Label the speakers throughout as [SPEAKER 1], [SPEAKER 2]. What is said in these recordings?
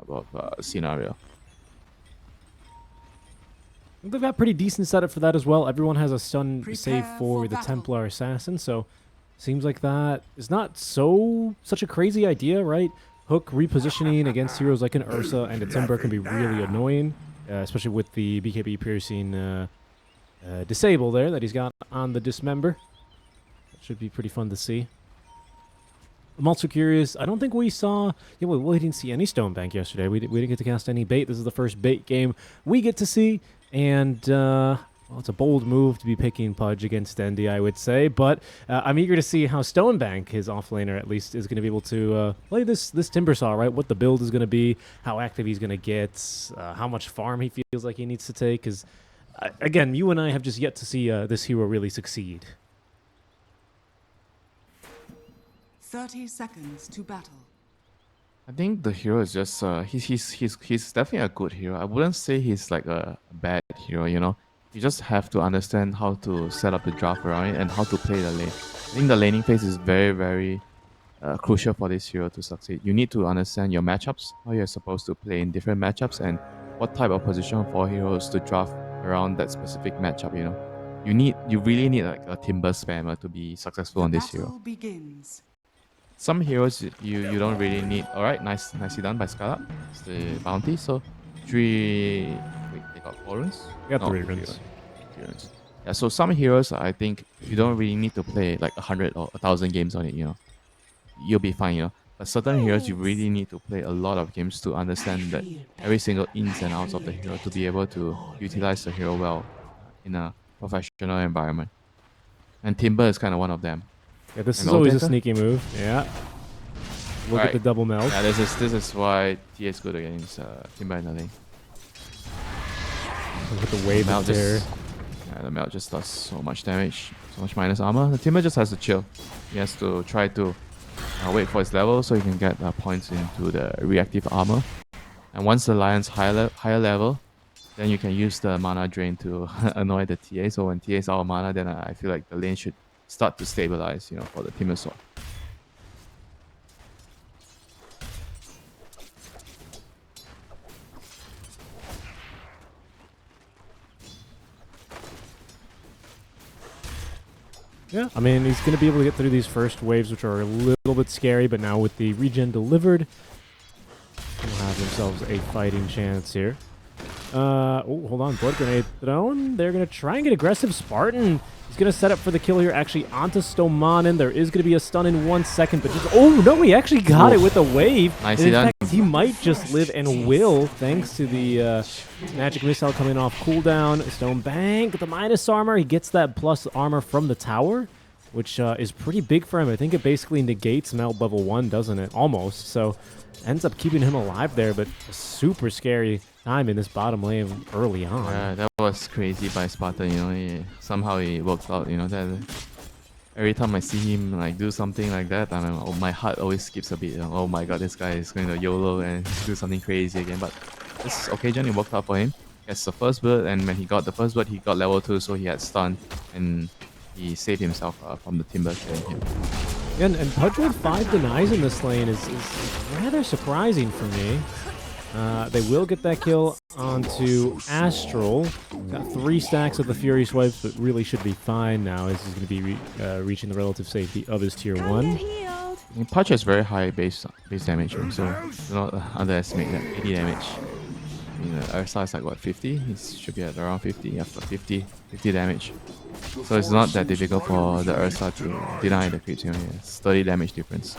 [SPEAKER 1] type of scenario.
[SPEAKER 2] They've got pretty decent setup for that as well. Everyone has a stun save for the
[SPEAKER 3] battle.
[SPEAKER 2] Templar Assassin, so seems like that is not such a crazy idea, right? Hook repositioning against heroes like an Ursa and a Timber can be really annoying, especially with the BKB piercing disable there that he's got on the Dismember. That should be pretty fun to see. I'm also curious. I don't think we saw. Yeah, we didn't see any Stone Bank yesterday. We didn't get to cast any bait. This is the first bait game we get to see, and well, it's a bold move to be picking Pudge against Dendy, I would say. But I'm eager to see how Stone Bank, his offlaner at least, is going to be able to play this Timbersaw. Right, what the build is going to be, how active he's going to get, how much farm he feels like he needs to take. Because again, you and I have just yet to see this hero really succeed.
[SPEAKER 3] 30 seconds to battle.
[SPEAKER 1] I think the hero is just he's definitely a good hero. I wouldn't say he's like a bad hero, you know. You just have to understand how to set up the draft around it and how to play the lane. I think the laning phase is very crucial for this hero to succeed. You need to understand your matchups, how you're supposed to play in different matchups, and what type of position for heroes to draft around that specific matchup, you know. You really need like a Timber spammer to be successful on this hero.
[SPEAKER 3] Battle begins.
[SPEAKER 1] Some heroes you don't really need. Alright, nicely done by Scarlet. It's the bounty. So 3 wait, they got 4 runes?
[SPEAKER 2] We got
[SPEAKER 1] No,
[SPEAKER 2] 3
[SPEAKER 1] 3
[SPEAKER 2] runes.
[SPEAKER 1] runes. Yeah, so some heroes I think you don't really need to play like 100 or 1,000 games on it, you know. You'll be fine, you know. But certain heroes you really need to play a lot of games to understand that every single ins and outs of the hero to be able to utilize the hero well in a professional environment. And Timber is kind of one of them.
[SPEAKER 2] Yeah, this
[SPEAKER 1] And
[SPEAKER 2] is always a
[SPEAKER 1] Oldacre?
[SPEAKER 2] sneaky move. Yeah. Look at the double melt.
[SPEAKER 1] Yeah, this is why TA is good against Timber in the lane.
[SPEAKER 2] With the wave of terror.
[SPEAKER 1] Yeah, the melt just does so much damage, so much minus armor. The Timber just has to chill. He has to try to wait for his level so he can get points into the reactive armor. And once the Lion's higher level, then you can use the mana drain to annoy the TA. So when TA is out of mana, then I feel like the lane should start to stabilize, you know, for the Timber sword.
[SPEAKER 2] Yeah, I mean, he's going to be able to get through these first waves, which are a little bit scary, but now with the regen delivered, he'll have themselves a fighting chance here. Oh, hold on. Blood Grenade thrown. They're going to try and get aggressive. Spartan is going to set up for the kill here, actually, onto Stomanen. There is going to be a stun in 1 second, but just... Oh, no, he actually got it with a wave.
[SPEAKER 1] Nicely done.
[SPEAKER 2] Fact, he might just live and will, thanks to the magic missile coming off cooldown. Stone Bank, the minus armor. He gets that plus armor from the tower, which is pretty big for him. I think it basically negates melt level 1, doesn't it? Almost. So ends up keeping him alive there, but a super scary time in this bottom lane early on.
[SPEAKER 1] Yeah, that was crazy by Spartan, you know. Somehow it worked out, you know. That every time I see him like do something like that, my heart always skips a bit. You know? Oh my god, this guy is going to YOLO and do something crazy again. But this occasion, it worked out for him. Gets the first bird, and when he got the first bird, he got level 2, so he had stun, and he saved himself from the Timber killing him.
[SPEAKER 2] And Pudge with 5 denies in this lane is rather surprising for me. They will get that kill onto Astral. Got 3 stacks of the Fury Swipes, but really should be fine now as he's going to be reaching the relative safety of his tier 1.
[SPEAKER 1] Pudge has very high base damage, so do not underestimate that. 80 damage. I mean, Ursa is like what, 50? He should be at around 50 after 50 damage. So it's not that difficult for the Ursa to deny the creeps. You know, it's 30 damage difference.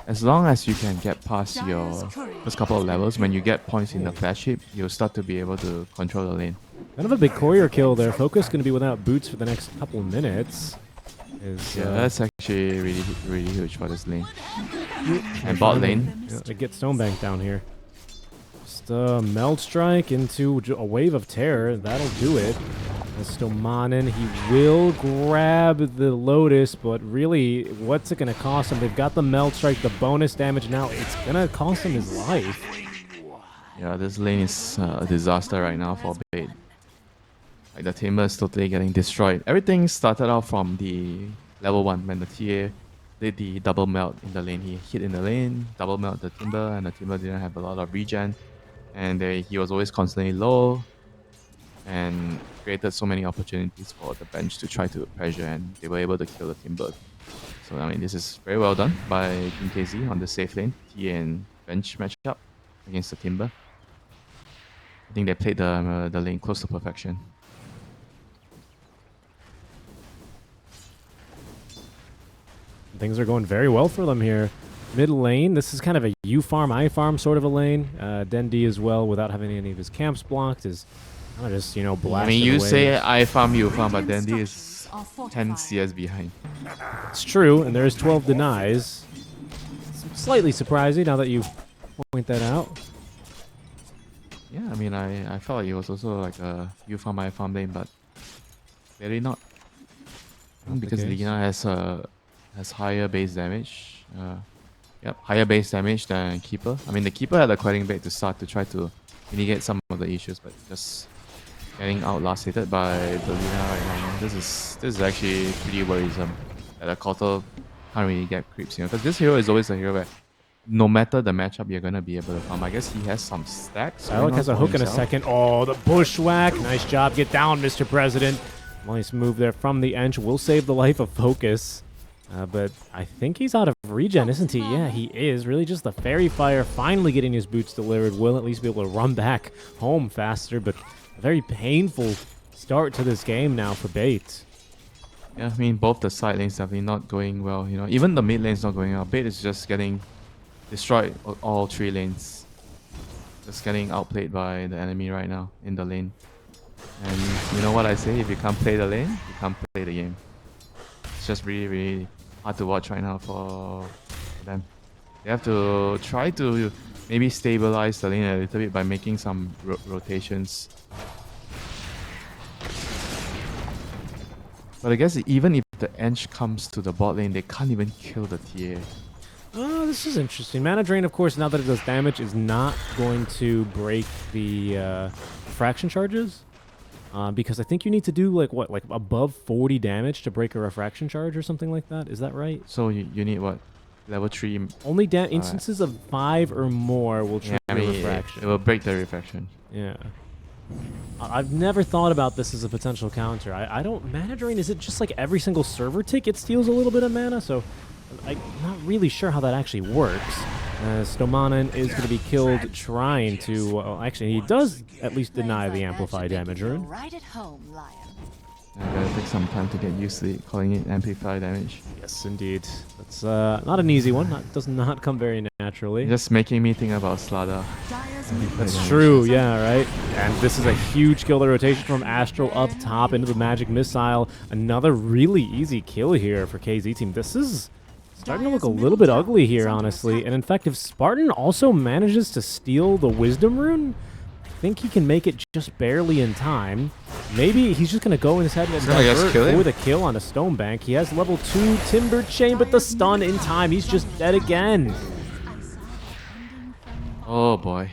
[SPEAKER 1] As long as you can get past your first couple of levels, when you get points in the flagship, you'll start to be able to control the lane.
[SPEAKER 2] Kind of a big courier kill there. Focus going to be without boots for the next couple of minutes.
[SPEAKER 1] Yeah, that's actually really huge for this lane. And bot lane.
[SPEAKER 2] Yeah, they get Stonebank down here. Just Meld Strike into a Wave of Terror. That'll do it. Stomanen, he will grab the Lotus, but really, what's it going to cost him? They've got the Meld Strike, the bonus damage now. It's going to cost him his life.
[SPEAKER 1] Yeah, this lane is a disaster right now for Bait. Like, the Timber is totally getting destroyed. Everything started off from the level 1 when the TA did the double melt in the lane. He hit in the lane, double melt the Timber, and the Timber didn't have a lot of regen. And he was always constantly low and created so many opportunities for the bench to try to pressure, and they were able to kill the Timber. So, I mean, this is very well done by Team KZ on the safe lane, TA and bench matchup against the Timber. I think they played the lane close to perfection.
[SPEAKER 2] Things are going very well for them here. Mid lane, this is kind of a you farm, I farm sort of a lane. Dendi as well, without having any of his camps blocked, is kind of just, blasting
[SPEAKER 1] I mean, you
[SPEAKER 2] away.
[SPEAKER 1] say I farm, you farm, but Dandy
[SPEAKER 3] Radiant
[SPEAKER 1] is
[SPEAKER 3] structures are
[SPEAKER 1] 10
[SPEAKER 3] fortified.
[SPEAKER 1] CS behind.
[SPEAKER 2] It's true, and there's 12 denies. It's slightly surprising now that you point that out.
[SPEAKER 1] Yeah, I mean, I felt like it was also like a you farm, I farm lane, but clearly not.
[SPEAKER 2] Not the
[SPEAKER 1] Because
[SPEAKER 2] case.
[SPEAKER 1] Lina has higher base damage. Yep, higher base damage than Keeper. I mean, the Keeper had a quelling bait to start to try to mitigate some of the issues, but just getting outlasted by the Lina right now. This is actually pretty worrisome that a Kotal can't really get creeps, because this hero is always a hero where no matter the matchup, you're gonna be able to farm. I guess he has some stacks.
[SPEAKER 2] Sylark has a hook in a second. Oh, the bushwhack. Nice job. Get down, Mr. President. Nice move there from the Ench. Will save the life of Focus. But I think he's out of regen, isn't he? Yeah, he is. Really just the Fairy Fire finally getting his boots delivered. Will at least be able to run back home faster, but a very painful start to this game now for Bait.
[SPEAKER 1] Yeah, I mean, both the side lanes definitely not going well. Even the mid lane's not going well. Bait is just getting destroyed all three lanes. Just getting outplayed by the enemy right now in the lane. And you know what I say? If you can't play the lane, you can't play the game. It's just really, really hard to watch right now for them. They have to try to maybe stabilize the lane a little bit by making some rotations. But I guess even if the Ench comes to the bot lane, they can't even kill the TA.
[SPEAKER 2] Oh, this is interesting. Mana Drain, of course, now that it does damage, is not going to break the fraction charges. Because I think you need to do like above 40 damage to break a refraction charge or something like that. Is that right?
[SPEAKER 1] So you need what? Level 3?
[SPEAKER 2] Only instances of 5 or more will trigger
[SPEAKER 1] I mean,
[SPEAKER 2] refraction.
[SPEAKER 1] it will break the refraction.
[SPEAKER 2] Yeah. I've never thought about this as a potential counter. I don't... Mana Drain, is it just like every single server tick it steals a little bit of mana? So I'm not really sure how that actually works. Stomanen is going to be killed trying to... actually, he does at least deny the Amplify damage rune.
[SPEAKER 4] Right at home, Lion.
[SPEAKER 1] I gotta take some time to get used to it, calling it amplify damage.
[SPEAKER 2] Yes, indeed. That's not an easy one. Does not come very naturally.
[SPEAKER 1] Just making me think about Slada.
[SPEAKER 3] Dyer's
[SPEAKER 2] That's
[SPEAKER 1] Yeah.
[SPEAKER 2] true, yeah, right? And this is a huge kill. The rotation from Astral up top into the Magic Missile. Another really easy kill here for KZ team. This is starting to look a little bit ugly here, honestly. And in fact, if Spartan also manages to steal the Wisdom Rune, I think he can make it just barely in time. Maybe he's just going to go in his head and
[SPEAKER 1] gonna just
[SPEAKER 2] divert
[SPEAKER 1] kill him?
[SPEAKER 2] for the kill on a Stone Bank. He has level 2 Timber Chain, but the stun in time. He's just dead again.
[SPEAKER 1] Oh boy.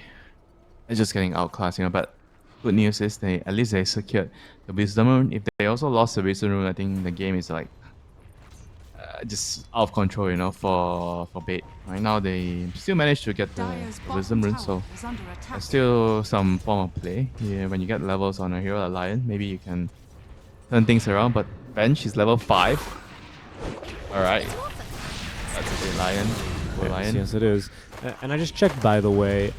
[SPEAKER 1] They're just getting outclassed, but good news is at least they secured the Wisdom Rune. If they also lost the Wisdom Rune, I think the game is like just out of control, for Bait. Right now they still managed to get the
[SPEAKER 3] Dyer's
[SPEAKER 1] Wisdom
[SPEAKER 3] bottom
[SPEAKER 1] Rune, so
[SPEAKER 3] tower is under attack.
[SPEAKER 1] there's still some form of play. Yeah, when you get levels on a hero like Lion, maybe you can turn things around, but bench is level 5. Alright. That's a good Lion. Good Lion.
[SPEAKER 2] Yes, it is. And I just checked, by the way.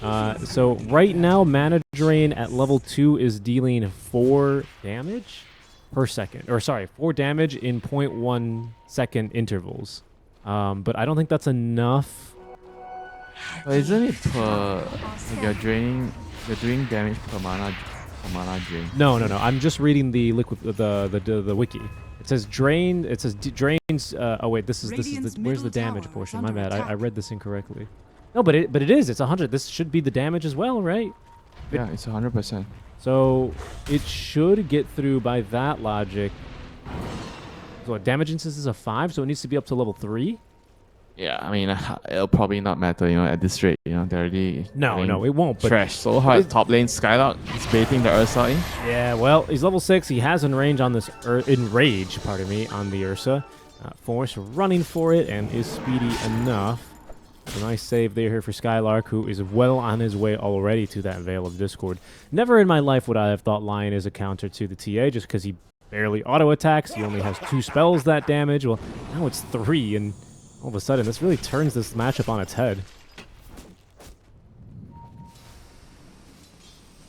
[SPEAKER 2] So right now, Mana Drain at level 2 is dealing 4 damage per second. Or sorry, 4 damage in 0.1 second intervals. But I don't think that's enough.
[SPEAKER 1] But isn't it per like you're doing damage per mana drain?
[SPEAKER 2] No. I'm just reading the the wiki. It says drain. It says drains. Oh wait, this is
[SPEAKER 3] Radiant's
[SPEAKER 2] the where's the
[SPEAKER 3] middle
[SPEAKER 2] damage
[SPEAKER 3] tower is
[SPEAKER 2] portion? My
[SPEAKER 3] under
[SPEAKER 2] bad. I
[SPEAKER 3] attack.
[SPEAKER 2] read this incorrectly. No, but it is. It's 100. This should be the damage as well, right?
[SPEAKER 1] Yeah, it's 100%.
[SPEAKER 2] So it should get through by that logic. So damage instance is a 5, so it needs to be up to level 3.
[SPEAKER 1] Yeah, I mean, it'll probably not matter, at this rate. They're already
[SPEAKER 2] No, it won't. But
[SPEAKER 1] trash so hard. Top lane Skylark is baiting the Ursa in.
[SPEAKER 2] yeah, well, he's level 6. He has enrage on this enrage, pardon me, on the Ursa. Force running for it and is speedy enough. A nice save there here for Skylark, who is well on his way already to that Veil of Discord. Never in my life would I have thought Lion is a counter to the TA, just because he barely auto-attacks. He only has 2 spells that damage. Well, now it's 3, and all of a sudden, this really turns this matchup on its head.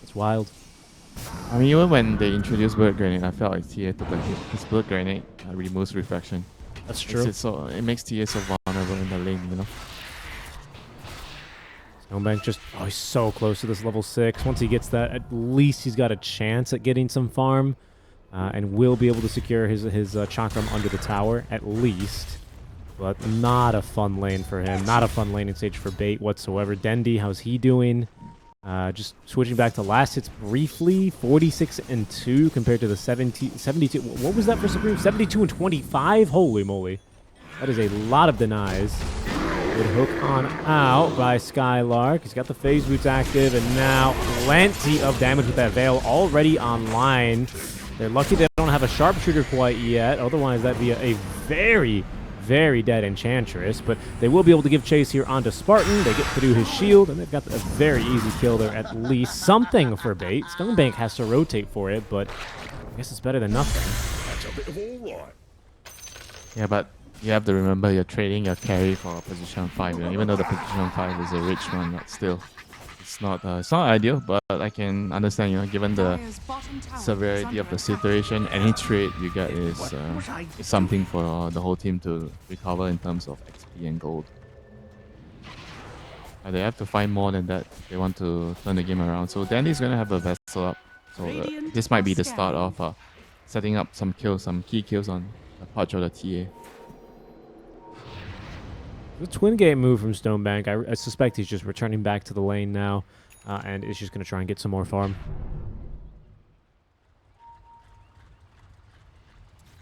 [SPEAKER 2] It's wild.
[SPEAKER 1] I mean, even when they introduced Bullet Grenade, I felt like TA took a hit. His Bullet Grenade removes reflection.
[SPEAKER 2] That's true.
[SPEAKER 1] It makes TA so vulnerable in the lane, you know?
[SPEAKER 2] Stonebank just, oh, he's so close to this level 6. Once he gets that, at least he's got a chance at getting some farm. And will be able to secure his chakram under the tower, at least. But not a fun lane for him. Not a fun laning stage for Bait whatsoever. Dendi, how's he doing? Just switching back to last hits briefly. 46 and 2 compared to the 72. What was that for Supreme? 72 and 25? Holy moly. That is a lot of denies. Good hook on out by Skylark. He's got the phase boots active, and now plenty of damage with that Veil already online. They're lucky they don't have a sharpshooter quite yet. Otherwise, that'd be a very, very dead Enchantress. But they will be able to give chase here onto Spartan. They get through his shield, and they've got a very easy kill there at least. Something for Bait. Stonebank has to rotate for it, but I guess it's better than nothing.
[SPEAKER 4] That's a bit of all right.
[SPEAKER 1] Yeah, but you have to remember you're trading your carry for a position 5. You know? Even though the position 5 is a rich one, but still, it's not ideal. But I can understand, you know, given the
[SPEAKER 3] Dire's bottom tower is
[SPEAKER 1] severity
[SPEAKER 3] under
[SPEAKER 1] of the
[SPEAKER 3] attack.
[SPEAKER 1] situation, any trade you get is something for the whole team to recover in terms of XP and gold. They have to find more than that if they want to turn the game around. So Dandy's gonna have a vessel up. So this might be the start of setting up some kills, some key kills on the part of the TA.
[SPEAKER 2] The twin gate move from Stonebank. I suspect he's just returning back to the lane now, and is just going to try and get some more farm.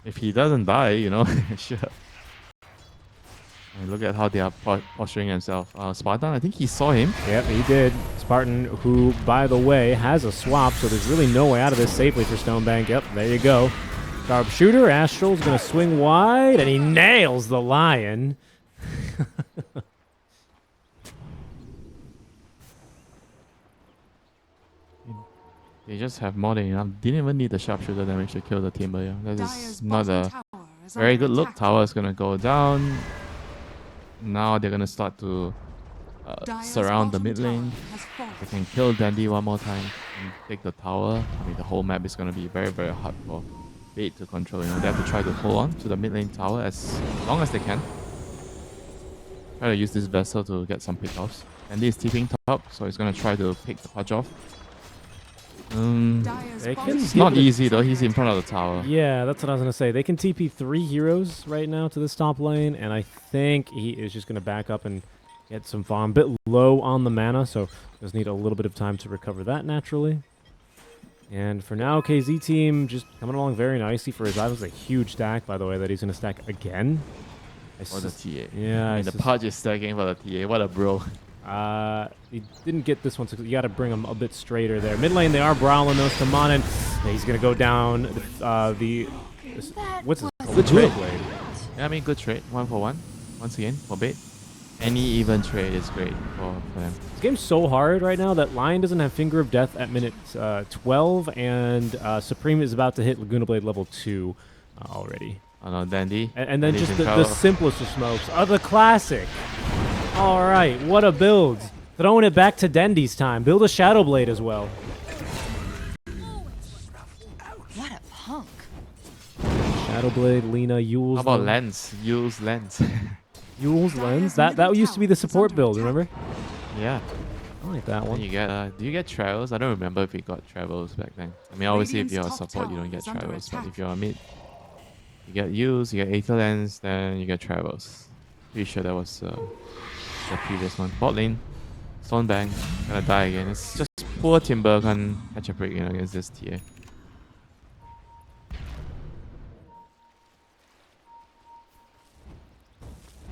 [SPEAKER 1] If he doesn't die, you know, sure. And look at how they are posturing themselves. Spartan, I think he saw him.
[SPEAKER 2] Yep, he did. Spartan, who, by the way, has a swap, so there's really no way out of this safely for Stonebank. Yep, there you go. Sharpshooter, Astral's going to swing wide, and he nails the Lion.
[SPEAKER 1] They just have more than enough. Didn't even need the sharpshooter damage to kill the Timber. Yeah, that
[SPEAKER 3] Dire's
[SPEAKER 1] is not
[SPEAKER 3] bottom
[SPEAKER 1] a
[SPEAKER 3] tower is
[SPEAKER 1] very
[SPEAKER 3] under
[SPEAKER 1] good look.
[SPEAKER 3] attack.
[SPEAKER 1] Tower is gonna go down. Now they're gonna start to
[SPEAKER 3] Dire's
[SPEAKER 1] surround the
[SPEAKER 3] bottom
[SPEAKER 1] mid lane.
[SPEAKER 3] tower has fallen.
[SPEAKER 1] They can kill Dandy one more time and take the tower. I mean, the whole map is gonna be very, very hard for Bait to control. You know, they have to try to hold on to the mid lane tower as long as they can. Try to use this vessel to get some pickoffs. Dandy is TPing top, so he's gonna try to pick the punch off.
[SPEAKER 3] Dire's
[SPEAKER 2] They
[SPEAKER 3] bottom
[SPEAKER 2] can
[SPEAKER 1] It's not
[SPEAKER 3] tower
[SPEAKER 1] easy
[SPEAKER 3] is
[SPEAKER 1] though.
[SPEAKER 3] under
[SPEAKER 1] He's in
[SPEAKER 3] attack.
[SPEAKER 1] front of the tower.
[SPEAKER 2] Yeah, that's what I was going to say. They can TP 3 heroes right now to this top lane, and I think he is just going to back up and get some farm. A bit low on the mana, so just need a little bit of time to recover that naturally. And for now, KZ team just coming along very nicely for his eye. Was a huge stack, by the way, that he's going to stack again.
[SPEAKER 1] For the TA.
[SPEAKER 2] Yeah,
[SPEAKER 1] I mean, the Pudge is stacking for the TA. What a bro.
[SPEAKER 2] He didn't get this one, so you got to bring him a bit straighter there. Mid lane, they are brawling those to Mon, and he's going to go down what's his
[SPEAKER 1] Good trade.
[SPEAKER 2] Blade.
[SPEAKER 1] Yeah, I mean, good trade. 1 for 1. Once again, for Bait. Any even trade is great for them.
[SPEAKER 2] This game's so hard right now that Lion doesn't have Finger of Death at minute 12, and Supreme is about to hit Laguna Blade level 2 already.
[SPEAKER 1] Oh no, Dandy.
[SPEAKER 2] And then
[SPEAKER 1] Dandy's
[SPEAKER 2] just
[SPEAKER 1] in
[SPEAKER 2] the
[SPEAKER 1] trouble.
[SPEAKER 2] simplest of smokes. The classic. All right, what a build. Throwing it back to Dendy's time. Build a Shadow Blade as well.
[SPEAKER 5] What a punk.
[SPEAKER 2] Shadow Blade, Lena, Yule's.
[SPEAKER 1] How about Lens? Use Lens.
[SPEAKER 2] Yule's Lens? That used to be the support build, remember?
[SPEAKER 1] Yeah.
[SPEAKER 2] I like that
[SPEAKER 1] Then
[SPEAKER 2] one.
[SPEAKER 1] you get, do you get travels? I don't remember if you got travels back then. I mean, obviously, if you're a
[SPEAKER 3] Radiant's top
[SPEAKER 1] support, you
[SPEAKER 3] tower
[SPEAKER 1] don't get
[SPEAKER 3] is under
[SPEAKER 1] travels. But
[SPEAKER 3] attack.
[SPEAKER 1] if you're a mid, you get use, you get Aether Lens, then you get travels. Pretty sure that was the previous one. Bot lane, Stonebank, gonna die again. It's just poor Timber can't catch a break, you know, against this TA.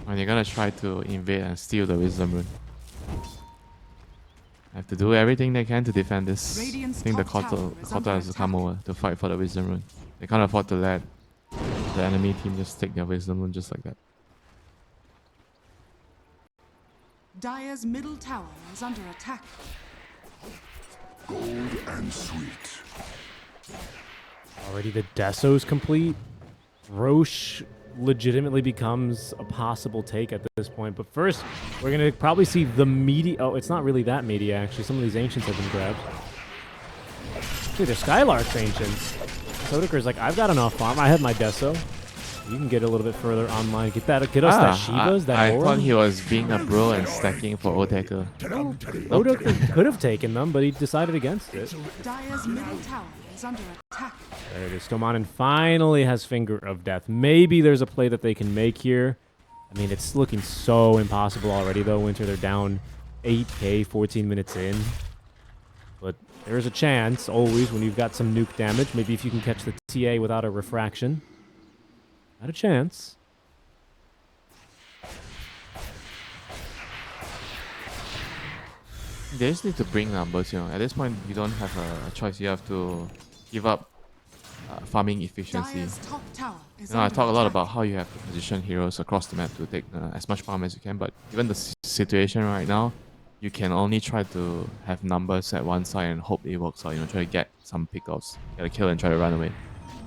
[SPEAKER 1] And you're gonna try to invade and steal the Wisdom Rune. Have to do everything they can to defend this. I
[SPEAKER 3] Radiant's
[SPEAKER 1] think the
[SPEAKER 3] top tower
[SPEAKER 1] Kotal
[SPEAKER 3] is under
[SPEAKER 1] has to come
[SPEAKER 3] attack.
[SPEAKER 1] over to fight for the Wisdom Rune. They can't afford to let the the enemy team just take their wisdom rune just like that.
[SPEAKER 3] Dire's middle tower is under attack.
[SPEAKER 4] Gold and sweet.
[SPEAKER 2] Already the Deso's complete. Roche legitimately becomes a possible take at this point. But first, we're going to probably see the meaty... Oh, it's not really that meaty, actually. Some of these Ancients have been grabbed. Actually, they're Skylark's Ancients. Sodeker's like, I've got enough farm. I have my Deso. You can get a little bit further online. Get that. Get us that Shivas, that
[SPEAKER 1] I
[SPEAKER 2] aura.
[SPEAKER 1] thought he was being a bro and stacking for Otaker.
[SPEAKER 2] Odeker could have taken them, but he decided against it.
[SPEAKER 3] Dire's middle tower is under attack.
[SPEAKER 2] There it is. Stomanen finally has Finger of Death. Maybe there's a play that they can make here. I mean, it's looking so impossible already, though. Winter, they're down 8k 14 minutes in. But there's a chance, always, when you've got some nuke damage. Maybe if you can catch the TA without a refraction. Not a chance.
[SPEAKER 1] They just need to bring numbers, you know. At this point, you don't have a choice. You have to give up farming efficiency.
[SPEAKER 3] Dire's top tower is
[SPEAKER 1] You know, I
[SPEAKER 3] under
[SPEAKER 1] talk a lot
[SPEAKER 3] attack.
[SPEAKER 1] about how you have to position heroes across the map to take as much farm as you can, but given the situation right now, you can only try to have numbers at one side and hope it works out, you know, try to get some pickoffs, get a kill and try to run away.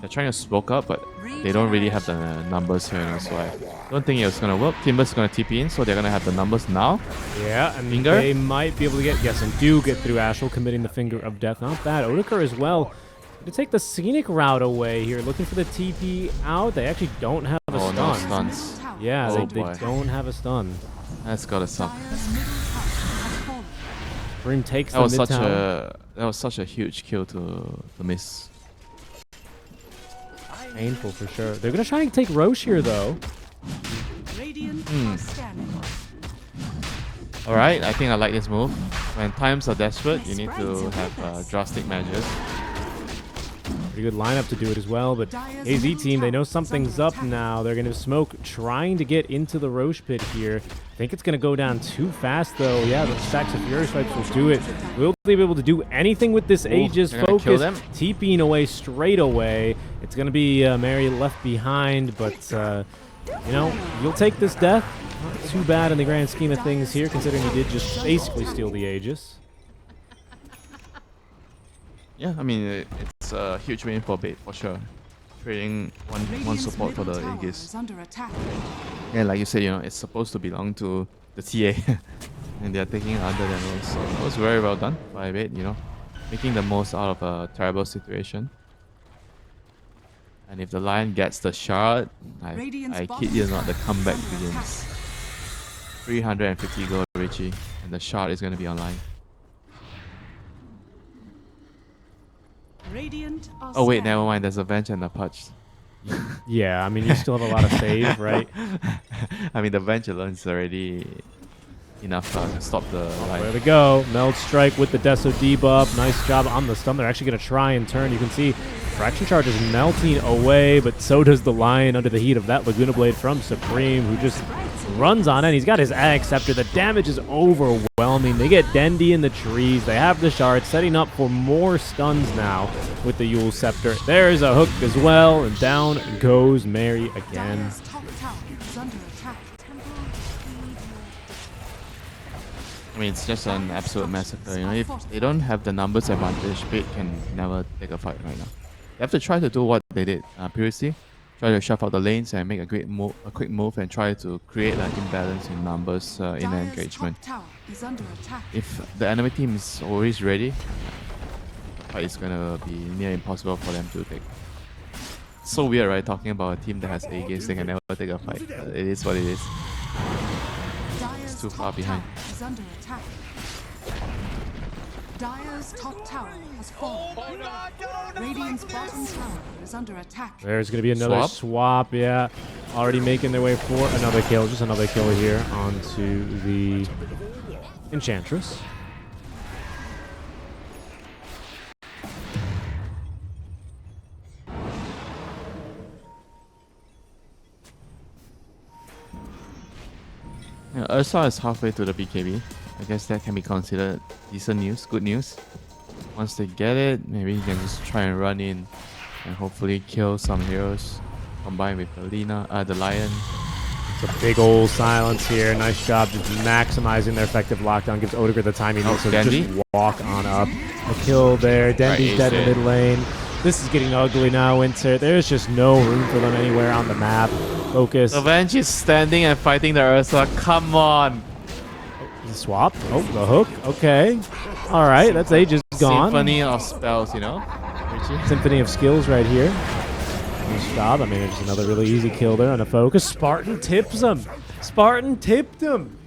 [SPEAKER 1] They're trying to smoke up, but they don't really have the numbers here, you know, so I don't think it's going to work. Timber's going to TP in, so they're going to have the numbers now.
[SPEAKER 2] Yeah, and
[SPEAKER 1] Finger?
[SPEAKER 2] they might be able to get... Yes, and do get through Ashel, committing the Finger of Death. Not bad. Odeker as well. To take the scenic route away here, looking for the TP out. They actually don't have a
[SPEAKER 1] Oh,
[SPEAKER 2] stun.
[SPEAKER 1] no
[SPEAKER 3] Dire's
[SPEAKER 1] stuns.
[SPEAKER 3] middle tower
[SPEAKER 2] Yeah,
[SPEAKER 1] Oh,
[SPEAKER 2] they
[SPEAKER 1] boy.
[SPEAKER 2] don't have a stun.
[SPEAKER 1] That's gotta suck.
[SPEAKER 3] Dire's middle tower has fallen.
[SPEAKER 2] Brim takes
[SPEAKER 1] That
[SPEAKER 2] the
[SPEAKER 1] was
[SPEAKER 2] mid
[SPEAKER 1] such
[SPEAKER 2] tower.
[SPEAKER 1] that was such a huge kill to miss.
[SPEAKER 2] Painful for sure. They're gonna try and take Roche here though.
[SPEAKER 3] Radiant
[SPEAKER 1] Hmm.
[SPEAKER 3] are scanning.
[SPEAKER 1] Alright, I think I like this move. When times are desperate, you need to have drastic measures.
[SPEAKER 2] Pretty good lineup to do it as well, but AZ team, they know something's up now. They're gonna smoke, trying to get into the Roche pit here. I think it's gonna go down too fast though. Yeah, the stacks of Fury Strikes will do it. Will they be able to do anything with this Aegis
[SPEAKER 1] they're gonna kill
[SPEAKER 2] focus?
[SPEAKER 1] them.
[SPEAKER 2] TPing away straight away. It's gonna be Mary left behind, but you know, you'll take this death. Not too bad in the grand scheme of things here, considering you did just basically steal the Aegis.
[SPEAKER 1] Yeah, I mean it's a huge win for Bait for sure. Trading one
[SPEAKER 3] Radiant's
[SPEAKER 1] support for the
[SPEAKER 3] middle tower
[SPEAKER 1] Aegis.
[SPEAKER 3] is under attack.
[SPEAKER 1] And like you said, you know, it's supposed to belong to the TA, and they're taking it under their nose. So that was very well done by Bait, you know, making the most out of a terrible situation. And if the Lion gets the shard, I kid you not, the comeback begins. 350 gold, Richie, and the shard is going to be online.
[SPEAKER 3] Radiant are
[SPEAKER 1] Oh wait,
[SPEAKER 3] scanning.
[SPEAKER 1] never mind. There's a Venge and a Pudge.
[SPEAKER 2] Yeah, I mean, you still have a lot of save, right?
[SPEAKER 1] I mean, the Venge alone is already enough to stop the
[SPEAKER 2] There
[SPEAKER 1] Lion.
[SPEAKER 2] we go. Meld Strike with the Deso debuff. Nice job on the stun. They're actually going to try and turn. You can see Fraction Charge is melting away, but so does the Lion under the heat of that Laguna Blade from Supreme, who just runs on it. He's got his Ag Scepter. The damage is overwhelming. They get Dendi in the trees. They have the shard, setting up for more stuns now with the Yule Scepter. There's a hook as well, and down goes Mary again.
[SPEAKER 3] Dire's top tower is under attack.
[SPEAKER 1] I mean, it's just an absolute massacre. You know, if they don't have the numbers advantage, Bait can never take a fight right now. They have to try to do what they did previously. Try to shove out the lanes and make a quick move and try to create an imbalance in numbers in an
[SPEAKER 3] Dire's
[SPEAKER 1] engagement.
[SPEAKER 3] top tower is under attack.
[SPEAKER 1] If the enemy team is always ready, the fight is gonna be near impossible for them to take. So weird, right? Talking about a team that has Aegis, they can never take a fight. It is what it is.
[SPEAKER 3] Dire's
[SPEAKER 1] too far
[SPEAKER 3] top
[SPEAKER 1] behind.
[SPEAKER 3] tower is under attack. Dire's top tower has fallen. Radiant's bottom tower is under attack.
[SPEAKER 2] There's going to be another swap, yeah. Already making their way for another kill. Just another kill here onto the Enchantress.
[SPEAKER 1] Yeah, Ursa is halfway to the BKB. I guess that can be considered decent news, good news. Once they get it, maybe he can just try and run in and hopefully kill some heroes. combined with the Lion.
[SPEAKER 2] It's a big old silence here. Nice job just maximizing their effective lockdown. Gives Odegaard the timing also to just walk on up. A kill there. Dendy's dead in the mid lane. This is getting ugly now, Winter. There's just no room for them anywhere on the map. Focus.
[SPEAKER 1] Avenge is standing and fighting the Ursa. Come on.
[SPEAKER 2] The swap. Oh, the hook. Okay. All right. That's ages gone.
[SPEAKER 1] Symphony of spells, you know? Richie?
[SPEAKER 2] Symphony of skills right here. Nice job. I mean, there's another really easy kill there on a focus. Spartan tips him. Spartan tipped him.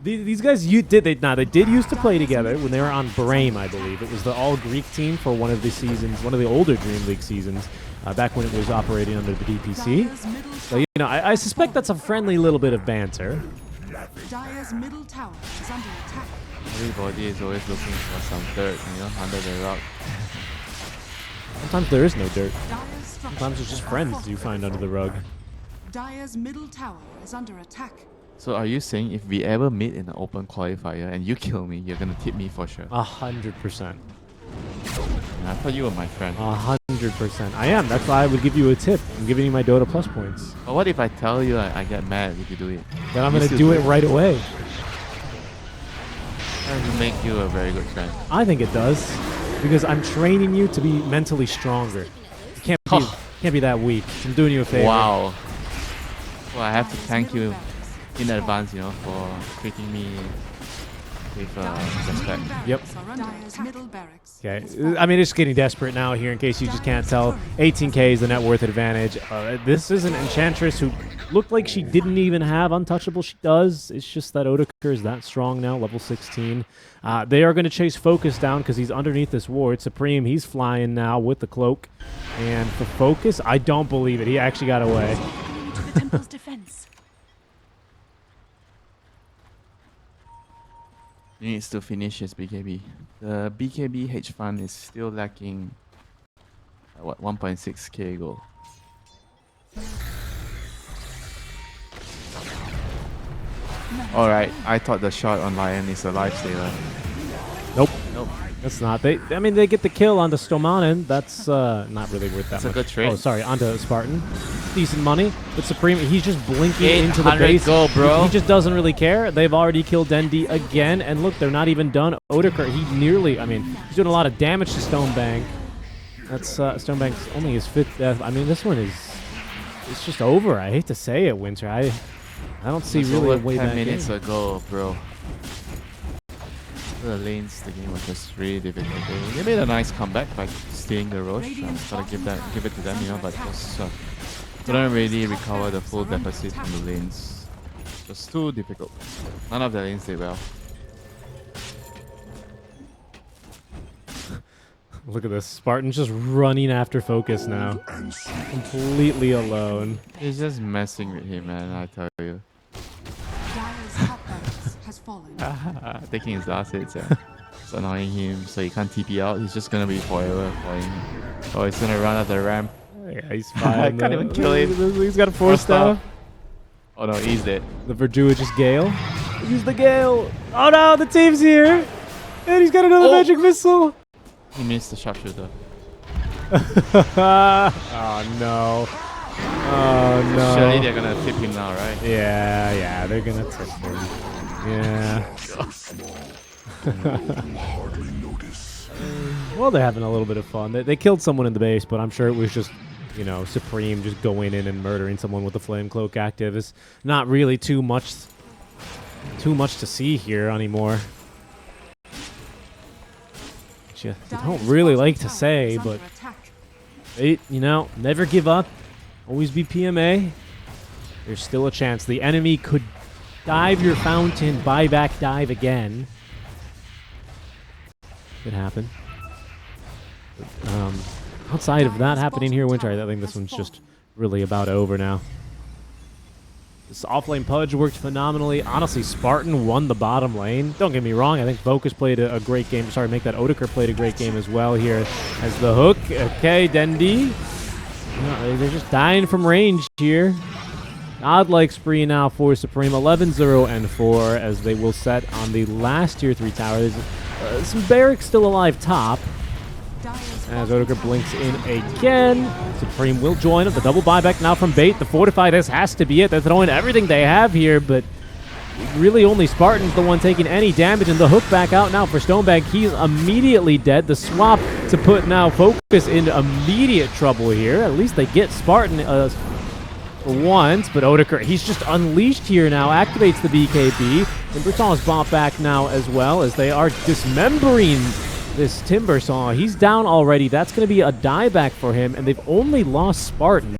[SPEAKER 2] These guys, they did used to play together when they were on Brame, I believe. It was the all-Greek team for one of the seasons, one of the older DreamLeague seasons, back when it was operating under the DPC. So, you know, I suspect that's a friendly little bit of banter.
[SPEAKER 3] Dire's middle tower is under attack.
[SPEAKER 1] Everybody is always looking for some dirt, you know, under the rock.
[SPEAKER 2] Sometimes there is no dirt.
[SPEAKER 3] Dire's structures
[SPEAKER 2] Sometimes it's just
[SPEAKER 3] are
[SPEAKER 2] friends
[SPEAKER 3] fortified.
[SPEAKER 2] you find under the rug.
[SPEAKER 3] Dire's middle tower is under attack.
[SPEAKER 1] So are you saying if we ever meet in an open qualifier and you kill me, you're gonna tip me for sure?
[SPEAKER 2] 100%.
[SPEAKER 1] I thought you were my friend.
[SPEAKER 2] 100%. I am. That's why I would give you a tip. I'm giving you my Dota Plus points.
[SPEAKER 1] But what if I tell you I get mad if you do it?
[SPEAKER 2] Then I'm
[SPEAKER 1] You
[SPEAKER 2] going to
[SPEAKER 1] still
[SPEAKER 2] do it right away.
[SPEAKER 1] That would make you a very good friend.
[SPEAKER 2] I think it does. Because I'm training you to be mentally stronger. You can't be that weak. I'm doing you a favor.
[SPEAKER 1] Wow. Well, I have to thank you in advance, you know, for treating me with respect.
[SPEAKER 2] Yep.
[SPEAKER 3] Dire's middle barracks.
[SPEAKER 2] Okay. I mean, it's getting desperate now here in case you just can't tell. 18k is the net worth advantage. This is an Enchantress who looked like she didn't even have Untouchable. She does. It's just that Odegaard is that strong now, level 16. They are going to chase Focus down because he's underneath this ward. Supreme, he's flying now with the cloak. And for Focus, I don't believe it. He actually got away.
[SPEAKER 5] To the temple's defense.
[SPEAKER 1] He needs to finish his BKB. The BKB H fund is still lacking, what, 1.6k gold. Alright, I thought the shot on Lion is a lifesaver.
[SPEAKER 2] Nope.
[SPEAKER 1] Nope.
[SPEAKER 2] That's not. I mean, they get the kill onto Stomanen. That's not really worth that
[SPEAKER 1] That's a
[SPEAKER 2] much.
[SPEAKER 1] good trade.
[SPEAKER 2] Oh, sorry, onto Spartan. Decent money. But Supreme, he's just blinking into the
[SPEAKER 1] 800
[SPEAKER 2] base.
[SPEAKER 1] gold, bro.
[SPEAKER 2] He just doesn't really care. They've already killed Dendy again. And look, they're not even done. Odegaard, he nearly, I mean, he's doing a lot of damage to Stonebank. That's, Stonebank's only his 5th death. I mean, this one is, it's just over. I hate to say it, Winter. I don't see
[SPEAKER 1] It's
[SPEAKER 2] really a
[SPEAKER 1] over
[SPEAKER 2] way
[SPEAKER 1] 10
[SPEAKER 2] back
[SPEAKER 1] minutes
[SPEAKER 2] in.
[SPEAKER 1] ago, bro. The lanes, the game was just really difficult. They made a nice comeback by stealing the Roche. Gotta give it to them, you know, but just couldn't really recover the full deficit from the lanes. Just too difficult. None of the lanes did well.
[SPEAKER 2] Look at this. Spartan's just running after Focus now. Completely alone.
[SPEAKER 1] It's just messing with him, man, I tell you.
[SPEAKER 3] Dire's top barracks has fallen.
[SPEAKER 1] Taking his last hits, yeah. It's annoying him, so he can't TP out. He's just gonna be forever for him. Oh, he's gonna run up the ramp.
[SPEAKER 2] Yeah, he's
[SPEAKER 1] I
[SPEAKER 2] fine.
[SPEAKER 1] can't even kill him.
[SPEAKER 2] He's got a 4-star.
[SPEAKER 1] Oh no, he's dead.
[SPEAKER 2] The Verdua just Gale. Use the Gale. Oh no, the team's here. And he's got another magic missile.
[SPEAKER 1] He missed the sharpshooter.
[SPEAKER 2] Oh no. Oh no.
[SPEAKER 1] Surely they're gonna tip him now, right?
[SPEAKER 2] Yeah, they're gonna tip him. Yeah.
[SPEAKER 4] Hardly notice.
[SPEAKER 2] Well, they're having a little bit of fun. They killed someone in the base, but I'm sure it was just, you know, Supreme just going in and murdering someone with the Flame Cloak active. Is not really too much to see here anymore. Which you don't really like to say, but you know, never give up. Always be PMA. There's still a chance. The enemy could dive your fountain, buyback dive again. Could happen. But, outside of that happening here, Winter, I think this one's just really about over now. This offlane Pudge worked phenomenally. Honestly, Spartan won the bottom lane. Don't get me wrong. I think Focus played a great game. Sorry, make that Odegaard played a great game as well here as the hook. Okay, Dendy. No, they're just dying from range here. Godlike spree now for Supreme. 11-0 and 4 as they will set on the last tier 3 tower. There's some barracks still alive top.
[SPEAKER 3] Dire's
[SPEAKER 2] As Odegaard blinks in again. Supreme will join him. The double buyback now from Bait. The Fortify, this has to be it. They're throwing everything they have here, but really only Spartan's the one taking any damage. And the hook back out now for Stonebank. He's immediately dead. The swap to put now Focus into immediate trouble here. At least they get Spartan for once, but Odegaard, he's just unleashed here now. Activates the BKB. Timbersaw is bought back now as well as they are dismembering this Timbersaw. He's down already. That's going to be a dieback for him, and they've only lost Spartan.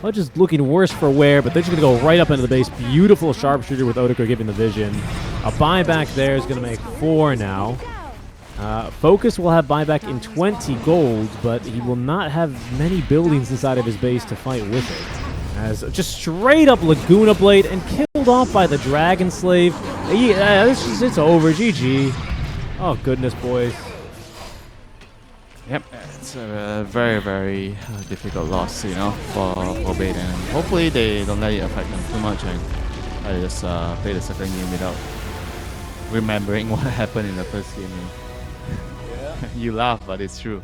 [SPEAKER 2] Pudge is looking worse for wear, but they're just going to go right up into the base. Beautiful sharpshooter with Odegaard giving the vision. A buyback there is going to make 4 now. Focus will have buyback in 20 gold, but he will not have many buildings inside of his base to fight with it. As just straight up Laguna Blade and killed off by the Dragon Slave. It's over. GG. Oh, goodness, boys.
[SPEAKER 1] Yep, it's a very, very difficult loss, you know, for Bait, and hopefully they don't let it affect them too much and I just play the second game without remembering what happened in the first game. You laugh, but it's true.